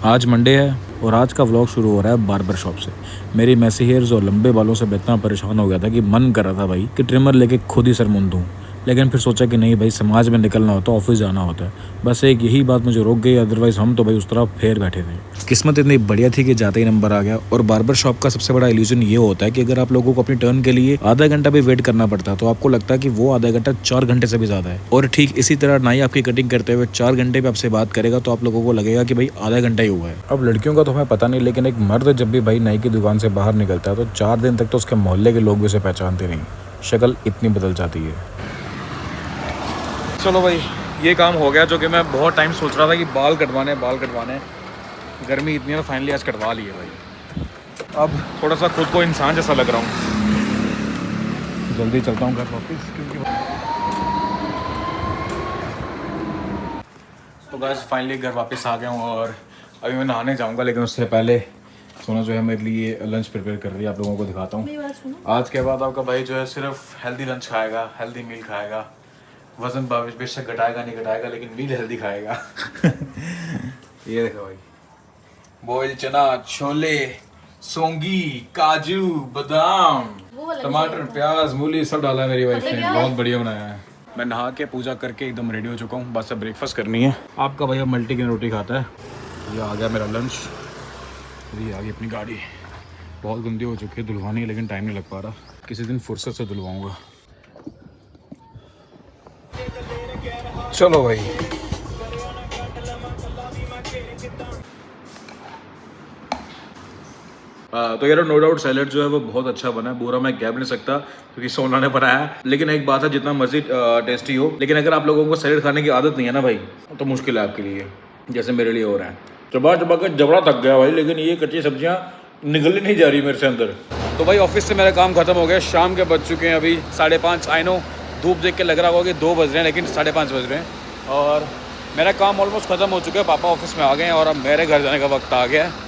आज मंडे है और आज का व्लॉग शुरू हो रहा है बार्बर शॉप से। मेरी मैसी हेयर्स और लंबे बालों से मैं इतना परेशान हो गया था कि मन कर रहा था भाई कि ट्रिमर लेके खुद ही सर मुंड दूँ, लेकिन फिर सोचा कि नहीं भाई, समाज में निकलना होता है, ऑफिस जाना होता है। बस एक यही बात मुझे रोक गई, अदरवाइज हम तो भाई उस तरफ फेर बैठे थे। किस्मत इतनी बढ़िया थी कि जाते ही नंबर आ गया। और बार्बर शॉप का सबसे बड़ा इल्यूजन ये होता है कि अगर आप लोगों को अपनी टर्न के लिए आधा घंटा भी वेट करना पड़ता है तो आपको लगता है कि वो आधा घंटा 4 घंटे से भी ज्यादा है। और ठीक इसी तरह नाई आपकी कटिंग करते हुए 4 घंटे पे आपसे बात करेगा तो आप लोगों को लगेगा कि भाई आधा घंटा ही हुआ है। अब लड़कियों का तो हमें पता नहीं, लेकिन एक मर्द जब भी भाई नाई की दुकान से बाहर निकलता है तो 4 दिन तक तो उसके मोहल्ले के लोग भी उसे पहचानते नहीं। शक्ल इतनी बदल जाती है। चलो भाई, ये काम हो गया जो कि मैं बहुत टाइम सोच रहा था कि बाल कटवाने। गर्मी इतनी है तो फाइनली आज कटवा लिए भाई। अब थोड़ा सा खुद को इंसान जैसा लग रहा हूँ। जल्दी चलता हूँ घर वापस क्योंकि तो गाइस फाइनली घर वापस आ गया हूँ और अभी मैं नहाने जाऊँगा, लेकिन उससे पहले सोना जो है मेरे लिए लंच प्रिपेयर कर रही है। आप लोगों को दिखाता हूँ। आज के बाद आपका भाई जो है सिर्फ हेल्दी लंच खाएगा, हेल्दी मील खाएगा। वजन बेशक घटाएगा नहीं घटाएगा, लेकिन मील हेल्दी खाएगा। ये देखो भाई, बॉइल चना, छोले, सौंगी, काजू, बादाम, टमाटर, प्याज, मूली सब डाला है मेरी वाइफ ने। बहुत बढ़िया बनाया है। मैं नहा के पूजा करके एकदम रेडी हो चुका हूँ, बस अब ब्रेकफास्ट करनी है। आपका भैया मल्टी ग्रेन रोटी खाता है। ये आ गया मेरा लंच। ये आ गई अपनी गाड़ी, बहुत गंदी हो चुकी है, धुलवानी है लेकिन टाइम नहीं लग पा रहा। किसी दिन फुर्सत से धुलवाऊँगा। चलो भाई, तो यार नो डाउट सैलेड जो है वो बहुत अच्छा बना है, पूरा मैं कह नहीं सकता क्योंकि सोना ने बनाया है। लेकिन एक बात है, जितना मर्जी टेस्टी हो, लेकिन अगर आप लोगों को सैलेड खाने की आदत नहीं है ना भाई, तो मुश्किल है आपके लिए, जैसे मेरे लिए हो रहा है। चबा चबा कर जबड़ा थक गया भाई, लेकिन ये कच्ची सब्जियां निकल ही नहीं जा रही मेरे से अंदर। तो भाई ऑफिस से मेरा काम खत्म हो गया, शाम के बज चुके हैं अभी 5:30। आई नो धूप देख के लग रहा होगा कि 2 बज रहे हैं, लेकिन 5:30 बज रहे हैं और मेरा काम ऑलमोस्ट ख़त्म हो चुका है। पापा ऑफिस में आ गए हैं और अब मेरे घर जाने का वक्त आ गया है।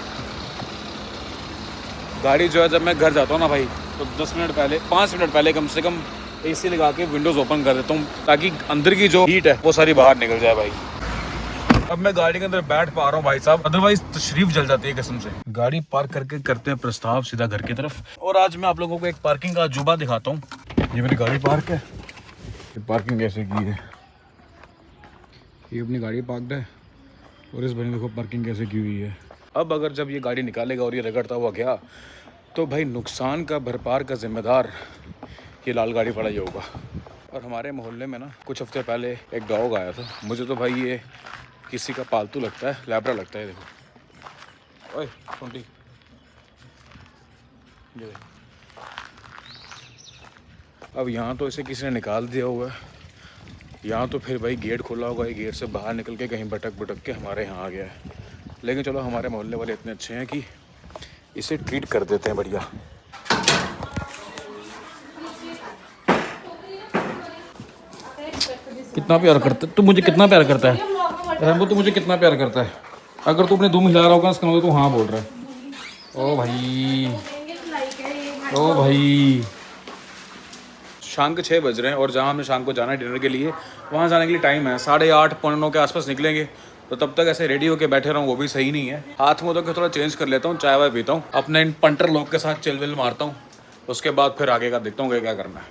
गाड़ी जो है, जब मैं घर जाता हूँ ना भाई, तो 10 मिनट पहले, 5 मिनट पहले कम से कम एसी लगा के विंडोज़ ओपन कर देता हूँ, ताकि अंदर की जो हीट है वो सारी बाहर निकल जाए भाई। अब मैं गाड़ी के अंदर बैठ पा रहा हूँ भाई साहब, अदरवाइज तशरीफ जल जाती है कसम से। गाड़ी पार्क करके करते हैं प्रस्ताव सीधा घर की तरफ। और आज मैं आप लोगों को एक पार्किंग का अजूबा दिखाता हूँ। ये मेरी गाड़ी पार्क है, ये पार्किंग कैसे की है, ये अपनी गाड़ी पार्कड है और इस बने देखो पार्किंग कैसे की हुई है। अब अगर जब ये गाड़ी निकालेगा और ये रगड़ता हुआ गया तो भाई नुकसान का भरपार का जिम्मेदार ये लाल गाड़ी वाला ही होगा। और हमारे मोहल्ले में ना कुछ हफ्ते पहले एक डॉग आया था, मुझे तो भाई ये किसी का पालतू लगता है, लैब्रा लगता है। देखो ओए छोटी, ये देखो। अब यहाँ तो इसे किसी ने निकाल दिया हुआ है, यहाँ तो फिर भाई गेट खोला होगा, ये गेट से बाहर निकल के कहीं भटक के हमारे यहाँ आ गया है। लेकिन चलो, हमारे मोहल्ले वाले इतने अच्छे हैं कि इसे ट्रीट कर देते हैं बढ़िया। कितना प्यार करता है तू मुझे, कितना प्यार करता है रैम्बो, तू मुझे कितना प्यार करता है। अगर तू अपने दुम हिला रहा होगा इसका तो हाँ बोल रहा है। ओ भाई, ओ भाई, शाम के 6 बज रहे हैं और जहाँ हमने शाम को जाना है डिनर के लिए, वहाँ जाने के लिए टाइम है 8:30 पौने 9 के आसपास निकलेंगे। तो तब तक ऐसे रेडी होके बैठे रहूँ वो भी सही नहीं है। हाथ मुँह धो के थोड़ा चेंज कर लेता हूँ, चाय वाय पीता हूँ, अपने इन पंटर लोग के साथ चिल विल मारता हूँ, उसके बाद फिर आगे का देखता हूँ क्या करना है।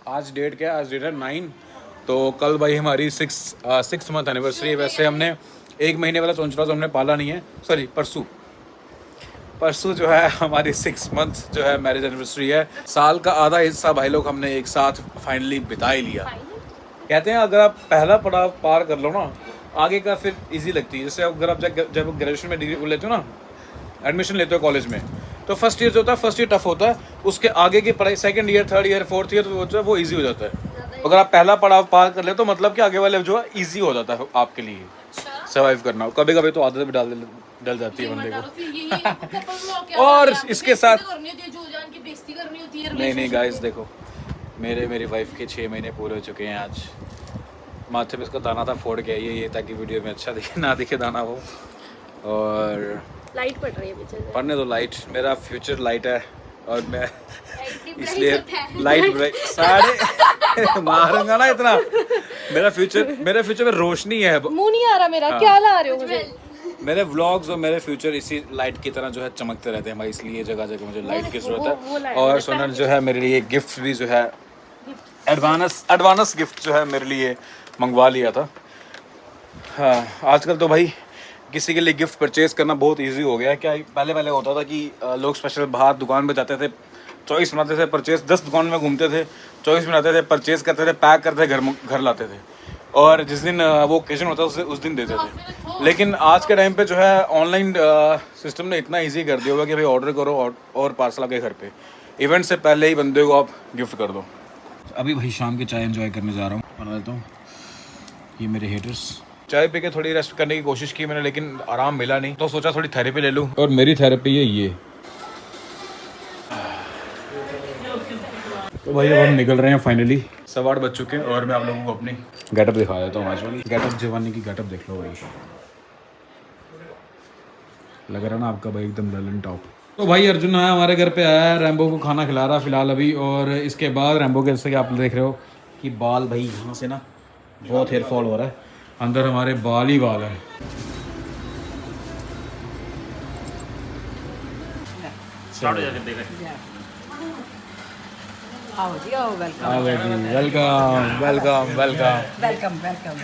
आज डेट क्या है? आज डेट है 9। तो कल भाई हमारी 6 मंथ एनिवर्सरी। वैसे हमने 1 महीने वाला सोच रहा था, हमने पाला नहीं है। सॉरी, परसों जो है हमारी 6 मंथ जो है मैरिज एनिवर्सरी है। साल का आधा हिस्सा भाई लोग हमने एक साथ फाइनली बिता ही लिया। कहते हैं अगर आप पहला पड़ाव पार कर लो ना, आगे का फिर इजी लगती है। जैसे अगर आप जब ग्रेजुएशन में डिग्री लेते हो ना, एडमिशन लेते हो कॉलेज में, तो फर्स्ट ईयर जो होता है, फर्स्ट ईयर टफ होता है, उसके आगे की पढ़ाई second year, third year, fourth year जो है वो इजी हो जाता है। अगर आप पहला पड़ाव पार कर ले तो मतलब कि आगे वाले जो है इजी हो जाता है आपके लिए सर्वाइव करना। कभी कभी तो आदत भी डल जाती है बंदे को। और इसके साथ नहीं गाइस, देखो मेरी वाइफ के 6 महीने पूरे हो चुके हैं आज। माथे पे इसका दाना था, फोड़ के ये ताकि वीडियो में अच्छा दिखे, ना दिखे दाना वो। और लाइट पड़ रही है पीछे से। पढ़ने दो, लाइट मेरा फ्यूचर लाइट है और मैं इसलिए लाइट सारे मारूंगा ना इतना। मेरा फ्यूचर में रोशनी है। मुंह नहीं आ रहा मेरा, क्या ला रहे हो मुझे? मेरे व्लॉग्स और मेरे फ्यूचर इसी लाइट की तरह जो है चमकते रहते हैं भाई, इसलिए जगह जगह मुझे लाइट की ज़रूरत है। और सोनल जो है मेरे लिए गिफ्ट भी जो है एडवांस गिफ्ट जो है मेरे लिए मंगवा लिया था। हाँ, आजकल तो भाई किसी के लिए गिफ्ट परचेज़ करना बहुत इजी हो गया है। क्या पहले होता था कि लोग स्पेशल बाहर दुकान पे जाते थे, चॉइस बनाते थे, परचेज़ 10 दुकान में घूमते थे, चॉइस बनाते थे, परचेज़ करते थे, पैक करते थे, घर लाते थे, और जिस दिन वो ओकेजन होता था उस दिन देते थे। लेकिन आज के टाइम पे जो है ऑनलाइन सिस्टम ने इतना ईजी कर दिया हुआ कि भाई ऑर्डर करो और पार्सल आके घर पे, इवेंट से पहले ही बंदे को आप गिफ्ट कर दो। अभी भाई शाम की चाय एंजॉय करने जा रहा हूँ, बना लेता हूँ। ये मेरे हेटर्स, चाय पी के थोड़ी रेस्ट करने की कोशिश की मैंने, लेकिन आराम मिला नहीं, तो सोचा थोड़ी थेरेपी ले लूँ। और मेरी थेरेपी है ये। तो भाई अब हम निकल रहे हैं फाइनली, 8:15 बज चुके हैं, और मैं आप लोगों को अपनी गेटअप दिखा देता हूँ। आज वाली गेटअप, जवानी की गेटअप देख लो भाई, लग रहा ना आपका भाई एकदम ललन टॉप। तो भाई अर्जुन है हमारे घर पे आया है, रैम्बो को खाना खिला रहा फिलहाल अभी। और इसके बाद रैम्बो के, जैसे कि आप देख रहे हो कि बाल भाई यहाँ से ना बहुत हेयर फॉल हो रहा है, अंदर हमारे बाल ही बाल है। आओ जी, आओ, welcome welcome welcome welcome. Welcome welcome.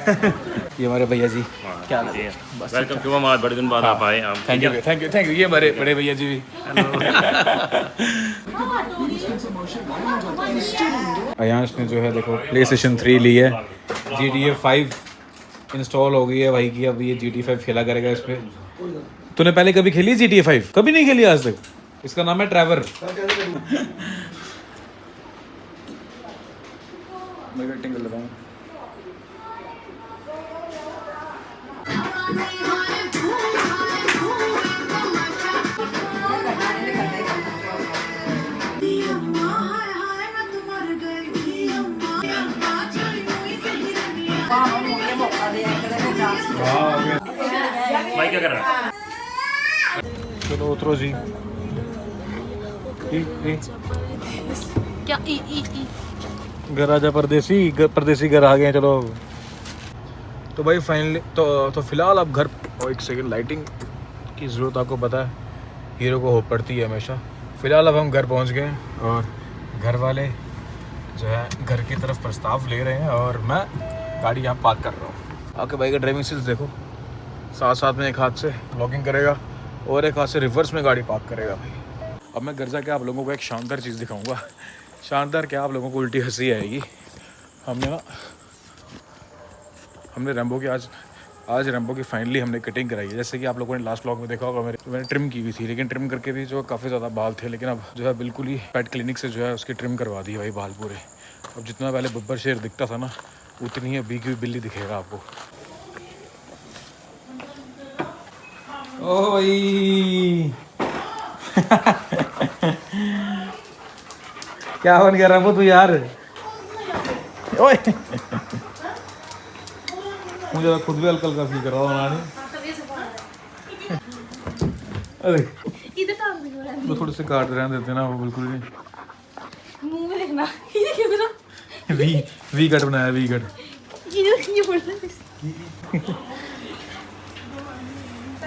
ये हमारे भैया जी, क्या नाम है? वेलकम शुभम, आज बड़े दिन बाद आप आए। Thank you thank you thank you. ये हमारे बड़े भैया जी भी। अयांश ने जो है देखो PlayStation 3 ली है, GTA 5 इंस्टॉल हो गई है भाई की। अब ये GTA 5 खेला करेगा इस पे। तूने पहले कभी खेली GTA 5? कभी नहीं खेली आज तक। इसका नाम है ट्रैवर। मैं वेटिंग कर लेता हूँ। भाई क्या कर रहा है? चलो उतरो जी। क्या घर आजा परदेसी, परदेसी घर आ गए। चलो तो भाई फाइनली तो फिलहाल आप घर, और एक सेकंड, लाइटिंग की ज़रूरत आपको पता है हीरो को हो पड़ती है हमेशा। फ़िलहाल अब हम घर पहुंच गए और घर वाले जो है घर की तरफ प्रस्ताव ले रहे हैं, और मैं गाड़ी यहाँ पार्क कर रहा हूँ। आपके भाई का ड्राइविंग स्किल्स देखो, साथ में एक हाथ से व्लॉगिंग करेगा और एक हाथ से रिवर्स में गाड़ी पार्क करेगा भाई। अब मैं घर जाके आप लोगों को एक शानदार चीज़ दिखाऊंगा। शानदार क्या, आप लोगों को उल्टी हंसी आएगी। हमने रैम्बो की आज रैम्बो की फाइनली हमने कटिंग कराई है। जैसे कि आप लोगों ने लास्ट व्लॉग में देखा होगा, मैंने ट्रिम की हुई थी, लेकिन ट्रिम करके भी जो काफ़ी ज़्यादा बाल थे, लेकिन अब जो है बिल्कुल ही पेट क्लिनिक से जो है उसकी ट्रिम करवा दी है भाई बाल पूरे। अब जितना पहले बब्बर शेर दिखता था ना, उतनी ही अभी की बिल्ली दिखेगा आपको। ओ भाई क्या बन गया रैम्बो तू यार? ओए मुझे खुद भी हल्का हल्का फील कर रहा हूँ। अरे वो थोड़े से काट रहने देते ना, वो बिल्कुल नहीं। मुंह में देखना, ये किधर? वी कट बनाया, वी कट। ये बोल रहा है।